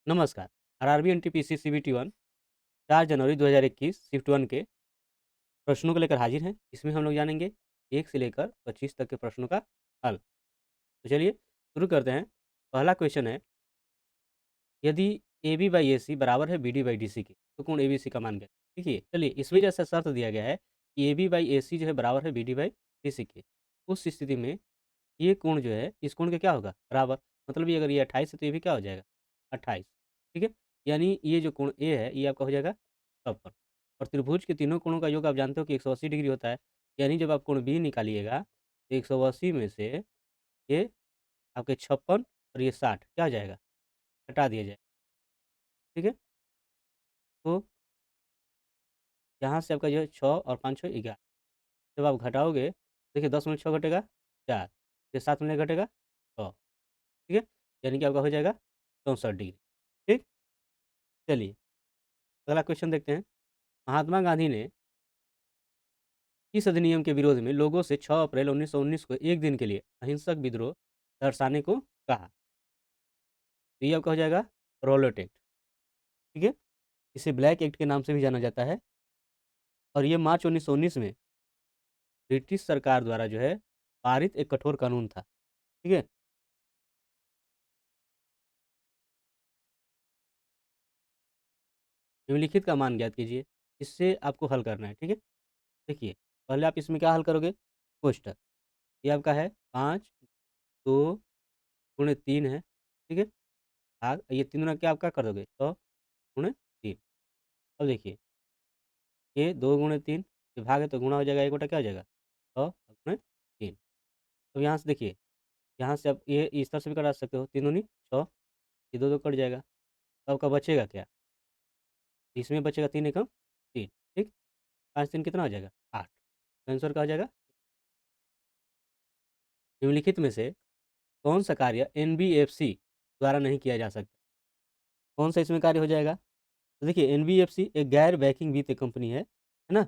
नमस्कार। RRB NTPC CBT 1 4 जनवरी 2021 shift 1 के प्रश्नों को लेकर हाजिर हैं। इसमें हम लोग जानेंगे 1 से लेकर 25 तक के प्रश्नों का हल। तो चलिए शुरू करते हैं। पहला क्वेश्चन है, यदि A B by A C बराबर है B D by D C के तो कोण ए बी सी का मान क्या है? देखिए चलिए इसमें जैसा शर्त दिया गया है कि ए बी बाई ए सी जो है बराबर है B D by D C के, उस स्थिति में ये कोण जो है इस कोण का क्या होगा? बराबर। मतलब ये अगर ये 28 है तो ये भी क्या हो जाएगा? 28। ठीक है? यानी ये जो कोण ए है ये आपका हो जाएगा 56। और त्रिभुज के तीनों कोणों का योग आप जानते हो कि 180 डिग्री होता है। यानी जब आप कोण बी निकालिएगा तो 180 में से ये आपके 56 और ये 60 क्या हो जाएगा? हटा दिया जाएगा। ठीक है? तो यहाँ से आपका जो है 6 और 5 6 11। जब आप घटाओगे, देखिए 10 में 6 घटेगा 4, फिर 7 में घटेगा 6। ठीक है? यानी कि आपका हो जाएगा 64 डिग्री। ठीक? चलिए अगला क्वेश्चन देखते हैं। महात्मा गांधी ने किस अधिनियम के विरोध में लोगों से 6 अप्रैल 1919 को एक दिन के लिए अहिंसक विद्रोह दर्शाने को कहा? तो ये आपका हो जाएगा रॉलेट एक्ट। ठीक है? इसे ब्लैक एक्ट के नाम से भी जाना जाता है और ये मार्च 1919 में ब्रिटिश सरकार द्वारा जो है पारित एक कठोर कानून था। ठीक है? निम्नलिखित का मान ज्ञात कीजिए। इससे आपको हल करना है। ठीक है? देखिए, पहले आप इसमें क्या हल करोगे? कोष्ठक। ये आपका है 5, 2 गुणे 3 है। ठीक है? भाग ये तीनों ना क्या आपका कर दोगे 6 गुणे 3। अब देखिए, ये 2 गुणे 3 ये भाग है तो गुणा हो जाएगा, 1 बटा क्या हो जाएगा? 6 गुणे 3। अब यहाँ से देखिए, यहाँ से आप ये इस तरह से भी करा सकते हो, 3 दूनी 6, ये 2 कट जाएगा। तो आपका बचेगा क्या? इसमें बचेगा 3 एकम 3। ठीक? 5 3 कितना हो जाएगा? 8। तो आंसर क्या हो जाएगा? निम्नलिखित में से कौन सा कार्य एनबीएफसी द्वारा नहीं किया जा सकता? कौन सा इसमें कार्य हो जाएगा? तो देखिए एनबीएफसी एक गैर बैंकिंग वित्तीय कंपनी है ना?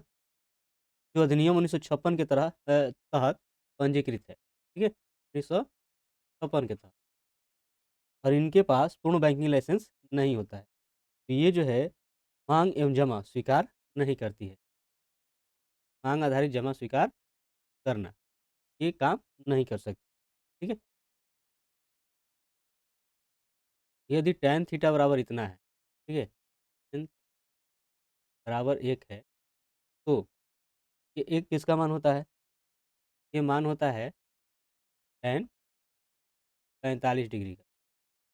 जो अधिनियम 1956 के तहत पंजीकृत है। ठीक है? 1956 के तहत और इनके पास पूर्ण बैंकिंग लाइसेंस नहीं होता है। तो ये जो है माँग एवं जमा स्वीकार नहीं करती है। माँग आधारित जमा स्वीकार करना, ये काम नहीं कर सकती। ठीक है? यदि टैन थीटा बराबर इतना है, ठीक है? टैन बराबर 1 है, तो ये 1 किसका मान होता है? ये मान होता है टैन 45 डिग्री का।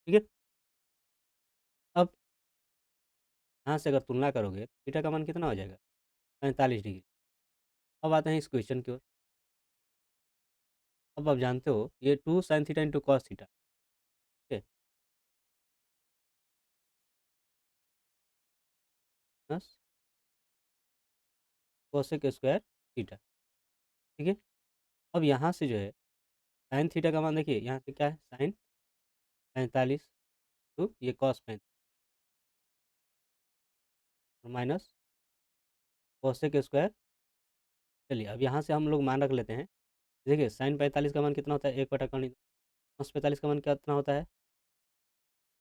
ठीक है? अब यहाँ से अगर तुलना करोगे, तो थीटा का मान कितना हो जाएगा? 45 डिग्री। अब आते हैं इस क्वेश्चन की ओर। अब आप जानते हो ये 2 sin theta into cos theta, ठीक है? Plus cosec square theta. ठीक है? अब यहाँ से जो है sin थीटा का मान देखिए, यहाँ से क्या है sin 45 तो ये कॉस 45 और माइनस कोसेक स्क्वायर। चलिए अब यहाँ से हम लोग मान रख लेते हैं। देखिए sin 45 का मान कितना होता है? 1 बटा कर्णी 2। cos 45 का मान कितना होता है?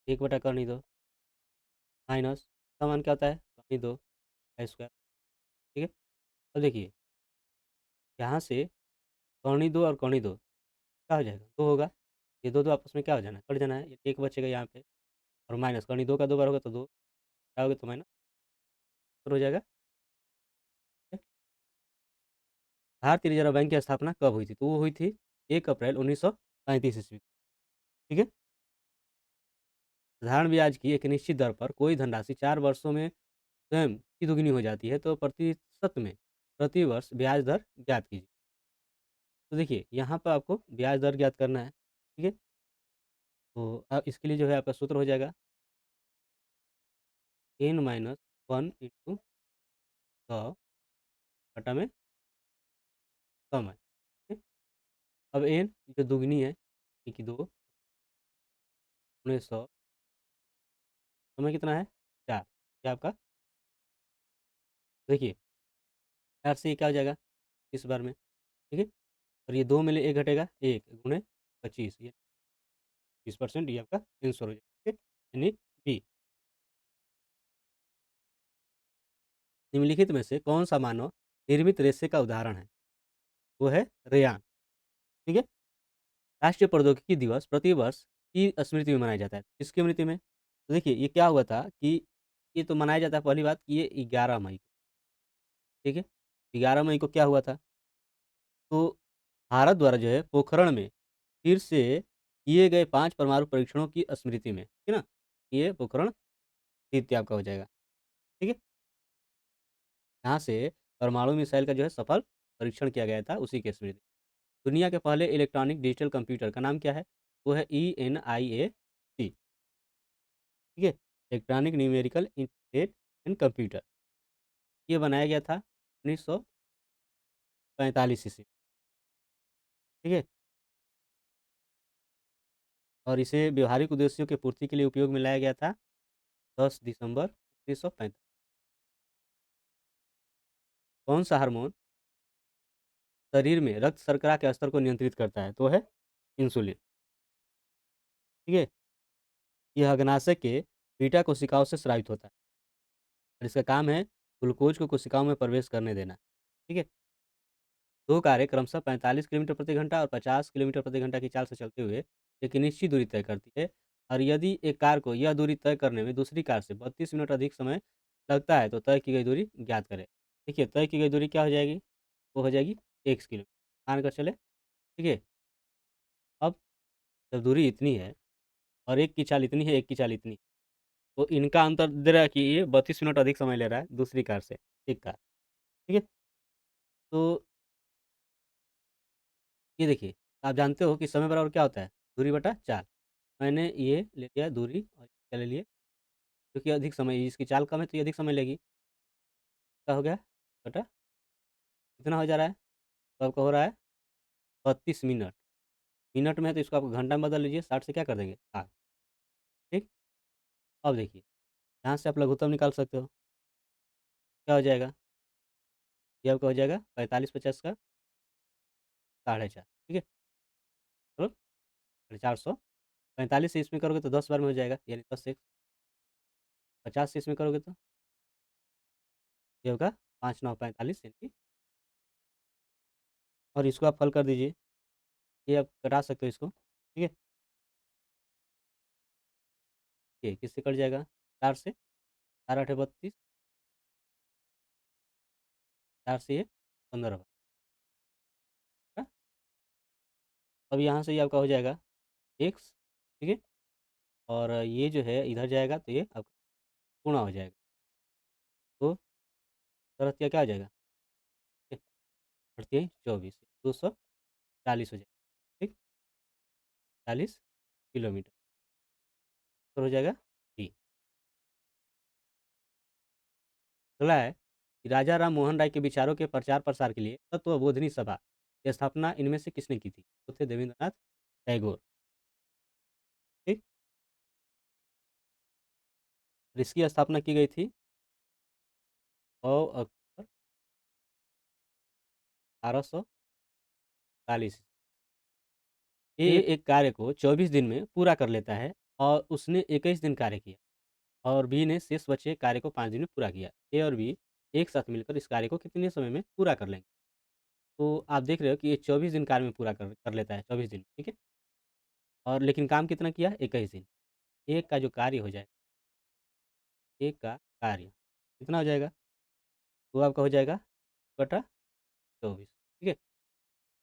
1 बटा कर्णी 2 माइनस का मान क्या होता है? कर्णी 2 का स्क्वायर। ठीक है? अब देखिए यहाँ से कर्णी 2 और कर्णी 2 क्या हो जाएगा? 2 होगा। ये 2 आपस में क्या हो जाना है? कट जाना है। 1 बचेगा यहाँ पे और माइनस कर्णी 2 का 2 बार होगा तो 2 हटाओगे तो माइनस हो जाएगा। ठीक है? भारतीय रिजर्व बैंक की स्थापना कब हुई थी? तो वो हुई थी 1 अप्रैल 1935 ईस्वी। ठीक है? साधारण ब्याज की एक निश्चित दर पर कोई धनराशि 4 वर्षों में स्वयं की दुगनी हो जाती है तो प्रतिशत में प्रति वर्ष ब्याज दर ज्ञात कीजिए। तो देखिए यहाँ पर आपको ब्याज दर ज्ञात करना है। ठीक है? तो इसके लिए जो है आपका सूत्र हो जाएगा n माइनस 1 इंटू 100 बटा में समय। ठीक है? अब n जो दुगनी है यानी कि 2 गुणे 100 समय कितना है 4। क्या आपका देखिए 4 से ये क्या हो जाएगा इस बार में। ठीक है? और ये 2 में ले 1 घटेगा 1 गुणे 25 ये 20% ये आपका आंसर हो जाएगा। ठीक है? यानी बी। निम्नलिखित में से कौन सा मानव निर्मित रेशे का उदाहरण है? वो है रेयान। ठीक है। राष्ट्रीय प्रौद्योगिकी दिवस प्रतिवर्ष की स्मृति में मनाया जाता है। किसकी स्मृति में? तो देखिए ये क्या हुआ था कि ये तो मनाया जाता है, पहली बात कि ये 11 मई को, ठीक है? 11 मई को क्या हुआ था? तो भारत द्वारा जो है पोखरण में फिर से किए गए 5 परमाणु परीक्षणों की स्मृति में, ठीक है ना? ये पोखरण द्वितीय आपका हो जाएगा, ठीक है? यहाँ से परमाणु मिसाइल का जो है सफल परीक्षण किया गया था, उसी की स्मृति। दुनिया के पहले इलेक्ट्रॉनिक डिजिटल कंप्यूटर का नाम क्या है? वो है ENIAC, ठीक है? Electronic numerical interface and computer. ये बनाया गया था 1945 ईस्वी, ठीक है? और इसे व्यावहारिक उद्देश्यों की पूर्ति के लिए उपयोग में लाया गया था 10 दिसंबर 1945। कौन सा हार्मोन शरीर में रक्त शर्करा के स्तर को नियंत्रित करता है? तो है इंसुलिन, ठीक है? यह अग्नाशय के बीटा कोशिकाओं से स्रावित होता है और इसका काम है ग्लूकोज को कोशिकाओं में प्रवेश करने देना, ठीक है? 2 कारें क्रमशः 45 किलोमीटर प्रति घंटा और 50 किलोमीटर प्रति घंटा की चाल से चलते हुए एक निश्चित दूरी तय करती है, और यदि एक कार को यह दूरी तय करने में दूसरी कार से 32 मिनट अधिक समय लगता है तो तय की गई दूरी ज्ञात करें। देखिए तय की गई दूरी क्या हो जाएगी? वो हो जाएगी 1 किलोमीटर, मान कर चले, ठीक है? अब जब दूरी इतनी है और एक की चाल इतनी है, एक की चाल इतनी, तो इनका अंतर दे रहा है कि ये 32 मिनट अधिक समय ले रहा है दूसरी कार से, एक कार, ठीक है? तो ये देखिए, आप जानते हो कि समय बराबर क्या होता है? दूरी बटा चाल। मैंने ये ले लिया दूरी और क्या ले लिए, क्योंकि अधिक समय इसकी चाल कम है तो ये अधिक समय लेगी। क्या हो गया? बटा कितना हो जा रहा है? तो आपका हो रहा है 32 मिनट। मिनट में है तो इसको आप घंटा में बदल लीजिए, 60 से क्या कर देंगे? 8, ठीक? अब देखिए, यहाँ से आप लघुत्तम निकाल सकते हो। क्या हो जाएगा? ये आपका हो जाएगा 45-50 का 4.5, ठीक है? तो 450, 45 से इसमें करोगे तो 10 बार में हो जाएगा, यानी 10 से 50 से इसमें करोगे तो ये होगा 5 9 45, यानी, और इसको आप हल कर दीजिए। ये आप घटा सकते हो इसको, ठीक है? ये किससे कट जाएगा? 4 से, 4 आठे 32, 4 से ये 15 बार, हाँ? अब यहाँ से ये आपका हो जाएगा x, ठीक है? और ये जो है इधर जाएगा तो ये आपका गुणा हो जाएगा, तो सरहतिया क्या हो जाएगा? ठीक, 24, 240 हो जाएगा, ठीक? 40 किलोमीटर तो हो जाएगा d। अगला है कि राजा राम मोहन राय के विचारों के प्रचार प्रसार के लिए तत्वबोधिनी सभा की स्थापना इनमें से किसने की थी? तो थे देवेंद्रनाथ टैगोर, ठीक? और इसकी स्थापना की गई थी 9 अक्टूबर 1840। ये एक कार्य को 24 दिन में पूरा कर लेता है और उसने 21 दिन कार्य किया, और बी ने शेष बचे कार्य को 5 दिन में पूरा किया। ए और बी एक साथ मिलकर इस कार्य को कितने समय में पूरा कर लेंगे? तो आप देख रहे हो कि ये 24 दिन कार्य में पूरा कर कर लेता है, 24 दिन, ठीक है? और लेकिन काम कितना किया? 21 दिन। एक का जो कार्य हो जाएगा, एक का कार्य कितना हो जाएगा? वो आपका हो जाएगा बटा 24, ठीक है?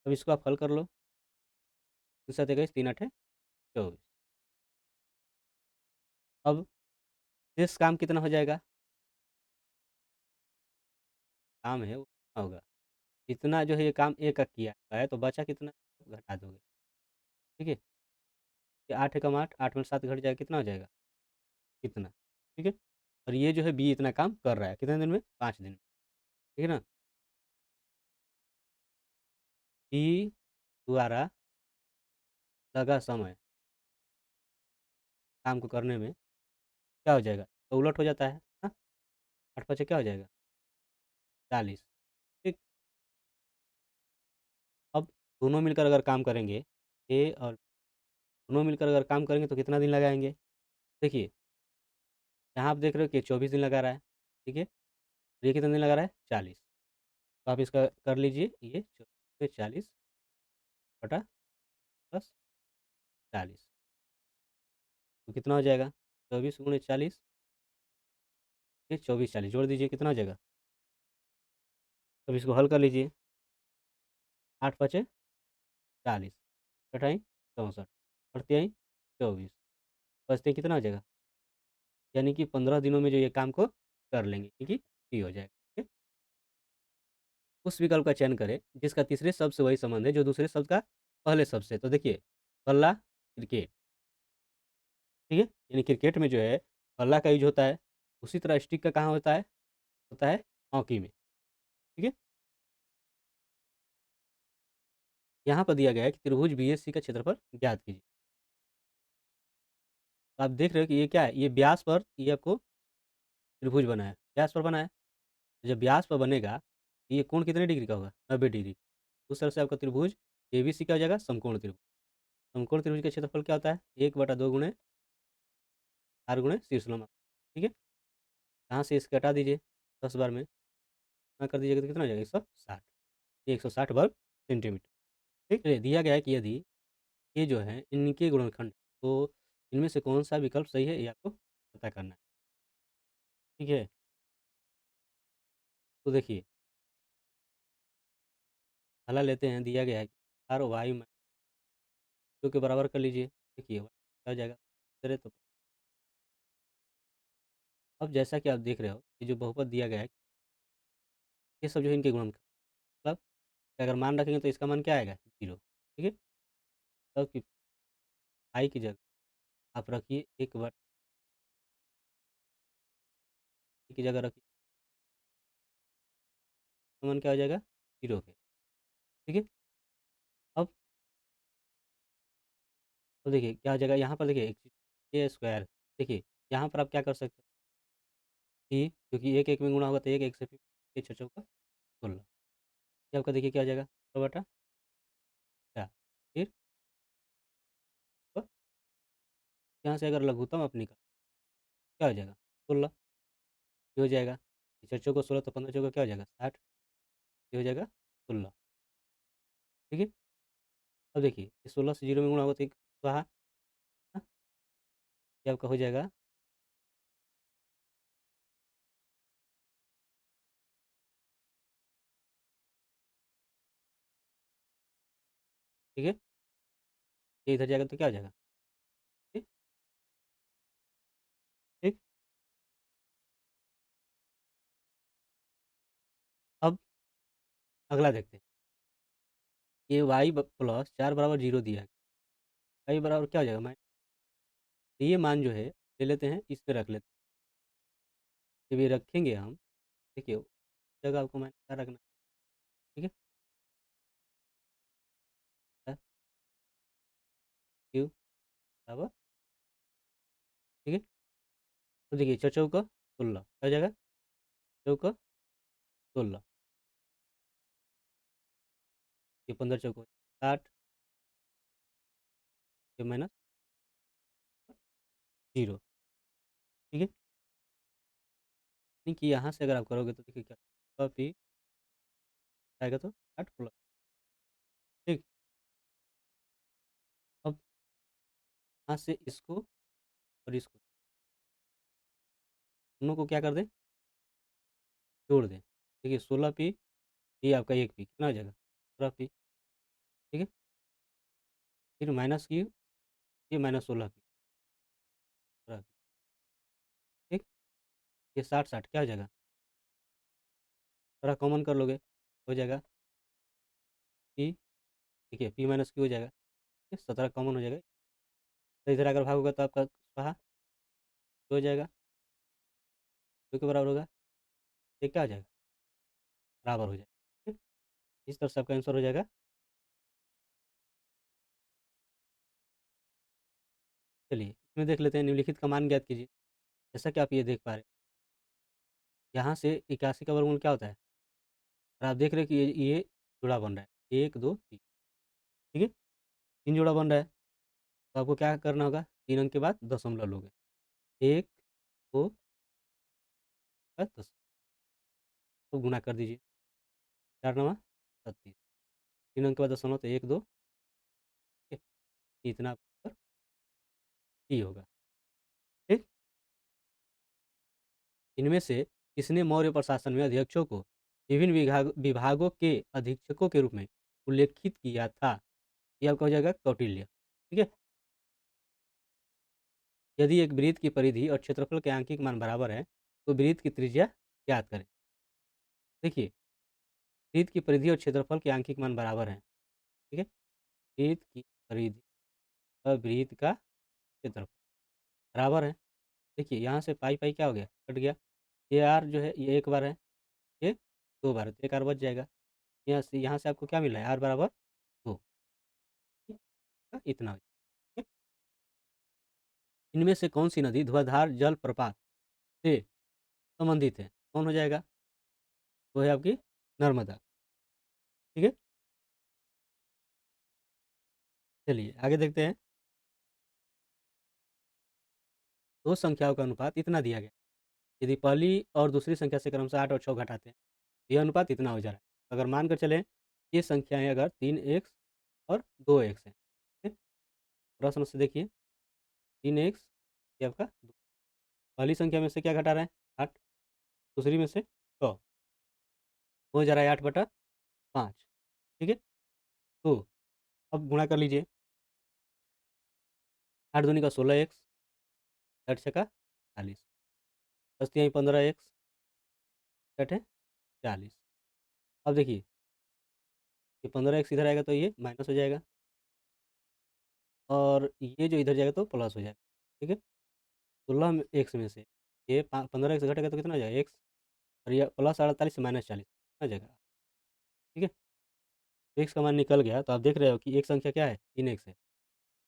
अब इसको आप हल कर लो, 2 7 21 3 8 24। अब शेष काम कितना हो जाएगा? काम है वो कितना होगा? इतना जो है ये काम एक का किया है तो बचा कितना? घटा दोगे, ठीक है? ये 8 एकम 8, 8 में 7 घट जाएगा, कितना हो जाएगा? इतना, ठीक है? और ये जो है बी इतना काम कर रहा है, कितने दिन में? 5 दिन में, ठीक है ना? बी द्वारा लगा समय काम को करने में क्या हो जाएगा? तो उलट हो जाता है, हाँ? 8 पचे क्या हो जाएगा? 40, ठीक? अब दोनों मिलकर अगर काम करेंगे, ए और दोनों मिलकर अगर काम करेंगे तो कितना दिन लगाएँगे? देखिए, यहाँ आप देख रहे हो कि 24 दिन लगा रहा है, ठीक है? ये कितने दिन लगा रहा है 40। तो आप इसका कर लीजिए, ये 40 बटा प्लस 40, तो कितना हो जाएगा 24 गुणे 40, ये 24 40 जोड़ दीजिए, कितना हो जाएगा। अब इसको हल कर लीजिए, 8 पचे 40, कटाई 64, और 23 24, बचते कितना हो जाएगा, यानी कि 15 दिनों में जो ये काम को कर लेंगे, ठीक है, ये हो जाएगा। ठीक है? उस विकल्प का चयन करें जिसका तीसरे शब्द से वही संबंध है जो दूसरे शब्द का पहले शब्द से। तो देखिए, बल्ला क्रिकेट, ठीक है, यानी क्रिकेट में जो है बल्ला का यूज होता है, उसी तरह स्टिक का कहाँ होता है हॉकी में। ठीक है, यहाँ पर दिया गया है कि त्रिभुज बीएससी का क्षेत्रफल ज्ञात कीजिए। तो आप देख रहे हो कि ये क्या है, ये व्यास पर ये आपको त्रिभुज बना है, व्यास पर बना है। जब व्यास पर बनेगा तो ये कोण कितने डिग्री का होगा, 90 डिग्री। उस तरह से आपका त्रिभुज एबीसी क्या हो जाएगा, समकोण त्रिभुज। समकोण त्रिभुज का क्षेत्रफल क्या होता है, 1/2 गुणे आर गुणे शीर्ष लंब। ठीक है, यहाँ से इसके हटा दीजिए 10 बार में ना कर दीजिएगा तो कितना हो जाएगा, 160, ये 160 वर्ग सेंटीमीटर। ठीक है, दिया गया है कि यदि ये जो है इनके गुणनखंड, तो इनमें से कौन सा विकल्प सही है ये आपको पता करना है। ठीक है, तो देखिए हला लेते हैं, दिया गया है कि आर वाई में टू के बराबर कर लीजिए। देखिए वाई क्या हो जाएगा, चले तो अब जैसा कि आप देख रहे हो ये जो बहुपद दिया गया है, ये सब जो है इनके गुणनखंड, मतलब अगर मान रखेंगे तो इसका मान क्या आएगा, 0। ठीक है, तब कि आई की जगह आप रखिए की जगह रखिए, तो मान क्या हो जाएगा, 0 के। ठीक है, अब तो देखिए क्या हो जाएगा, यहाँ पर देखिए एक चीज़ ए स्क्वायर, देखिए यहाँ पर आप क्या कर सकते हो कि क्योंकि एक एक में गुणा होगा तो एक एक से फिर ये छः चौका 16, ये आपका देखिए क्या हो जाएगा, 16/4। फिर यहाँ से अगर लघुत्तम आप निकाल क्या हो जाएगा, 16, ये हो जाएगा, छः चौको 16 तो 15 चौका क्या हो जाएगा, 60, ये हो जाएगा 16। ठीक है, अब देखिए 16 से 0 में गुणा होगा तो एक रहा, हाँ, ये आपका हो जाएगा, ठीक है, ये इधर जाएगा तो क्या हो जाएगा, ठीक। ठीक, अब अगला देखते हैं, ये वाई प्लस 4 = 0 दिया है, वाई बराबर क्या हो जाएगा, तो ये मान जो है ले लेते हैं, इस पे रख लेते हैं, जब ये रखेंगे हम, देखिए जगह आपको मैंने क्या रखना है, ठीक है, क्यू बराबर, ठीक है, तो देखिए चौका 16 क्या हो जाएगा, चौका 16, ये 15 चौको 60, ये माइनस 0। ठीक है, यानी कि यहाँ से अगर आप करोगे तो देखिए क्या, पी आएगा तो 8 प्लस, ठीक। अब यहाँ से इसको और इसको दोनों को क्या कर दें, जोड़ दें। देखिए 16 पी, ये आपका 1 पी कितना हो जाएगा, 16 पी। ठीक है, फिर माइनस क्यू, ये -16 की, ठीक, ये 60 60 क्या हो जाएगा, थोड़ा कॉमन कर लोगे हो जाएगा पी, ठीक है, पी माइनस क्यू हो जाएगा, ठीक है, 17 कॉमन हो जाएगा, तो इधर अगर भाग होगा तो आपका स्वाहा हो जाएगा, क्यू के बराबर होगा, ये क्या हो जाएगा, बराबर हो जाएगा। ठीक, इस तरह से आपका आंसर हो जाएगा। चलिए इसमें देख लेते हैं, निम्नलिखित का मान ज्ञात कीजिए। जैसा कि आप ये देख पा रहे हैं, यहाँ से 81 का वर्गमूल क्या होता है, और आप देख रहे हैं कि ये जुड़ा बन रहा है, 1 2 3, ठीक है, 3 जोड़ा बन रहा है, तो आपको क्या करना होगा, 3 अंक के बाद दशमलव लोगे, 1 2 10, तो गुना कर दीजिए, 4 नवा 36, 3 अंक के बाद दशमलव तो 1 2, ठीक है, इतना आपका ही होगा, ठीक। इनमें से किसने मौर्य प्रशासन में अध्यक्षों को विभिन्न विभागों के अधीक्षकों के रूप में उल्लेखित किया था? ये आपका हो जाएगा कौटिल्य, ठीक है। यदि एक वृत्त की परिधि और क्षेत्रफल के आंकिक मान बराबर है तो वृत्त की त्रिज्या ज्ञात करें। देखिए, वृत्त की परिधि और क्षेत्रफल के आंकिक मान बराबर हैं, ठीक है। वृत्त की परिधि और वृत्त का क्षेत्रफल बराबर है। देखिए, यहाँ से पाई पाई क्या हो गया, कट गया। ये आर जो है ये एक बार है, ये 2 बार है, तो 1 आर बच जाएगा। यहाँ से आपको क्या मिल रहा है, आर बराबर 2, इतना हो जाएगा, ठीक? इनमें से कौन सी नदी धुआंधार जल प्रपात से संबंधित है? कौन हो जाएगा? वो है आपकी नर्मदा, ठीक है। चलिए आगे देखते हैं। दो संख्याओं का अनुपात इतना दिया गया, यदि पहली और दूसरी संख्या से क्रमशः 8 और 6 घटाते हैं, यह अनुपात इतना हो जा रहा है। अगर मान कर चलें ये संख्याएं अगर 3x और 2x हैं, ठीक है? प्रश्न से देखिए, 3x ये आपका 2, पहली संख्या में से क्या घटा रहे हैं, 8, दूसरी में से 6, हो जा रहा है 8/5, ठीक है। तो अब गुणा कर लीजिए, 8 दूनी का 16x, 8 छका 40, दस 15x, 8 है 40। अब देखिए, ये 15x इधर आएगा तो ये माइनस हो जाएगा, और ये जो इधर जाएगा तो प्लस हो जाएगा, ठीक है। 16 एक्स में से ये 15x घटेगा तो कितना हो जाएगा, एक्स, और ये प्लस 48 से माइनस 40 आ जाएगा, ठीक है। तो एक्स का मान निकल गया, तो आप देख रहे हो कि एक संख्या क्या है, 3x है,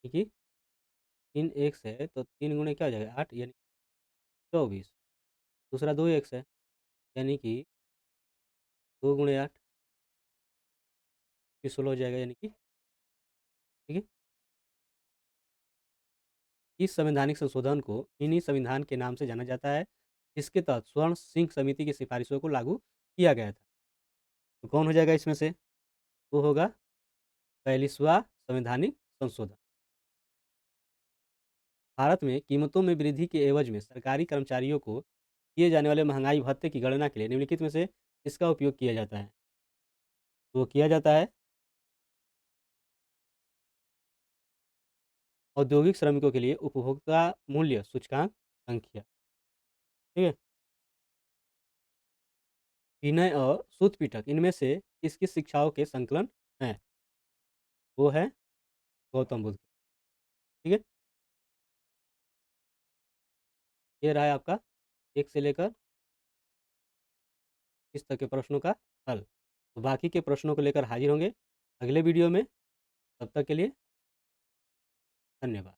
ठीक है। 3x है तो 3 गुणे क्या हो जाएगा, 8 यानी 24। दूसरा 2x है, यानी कि 2 गुणे 8 फिर 16 हो जाएगा, यानी कि, ठीक है। इस संवैधानिक संशोधन को मिनी संविधान के नाम से जाना जाता है, जिसके तहत स्वर्ण सिंह समिति की सिफारिशों को लागू किया गया था। तो कौन हो जाएगा इसमें से, वो होगा 42वां संवैधानिक संशोधन। भारत में कीमतों में वृद्धि के एवज में सरकारी कर्मचारियों को किए जाने वाले महंगाई भत्ते की गणना के लिए निम्नलिखित में से इसका उपयोग किया जाता है? तो किया जाता है औद्योगिक श्रमिकों के लिए उपभोक्ता मूल्य सूचकांक संख्या, ठीक है। विनय और सूत पिटक इनमें से किस किस शिक्षाओं के संकलन हैं? वो है गौतम बुद्ध, ठीक है। ये रहा है आपका 1 से लेकर इस तक के प्रश्नों का हल। तो बाकी के प्रश्नों को लेकर हाजिर होंगे अगले वीडियो में। तब तक के लिए धन्यवाद।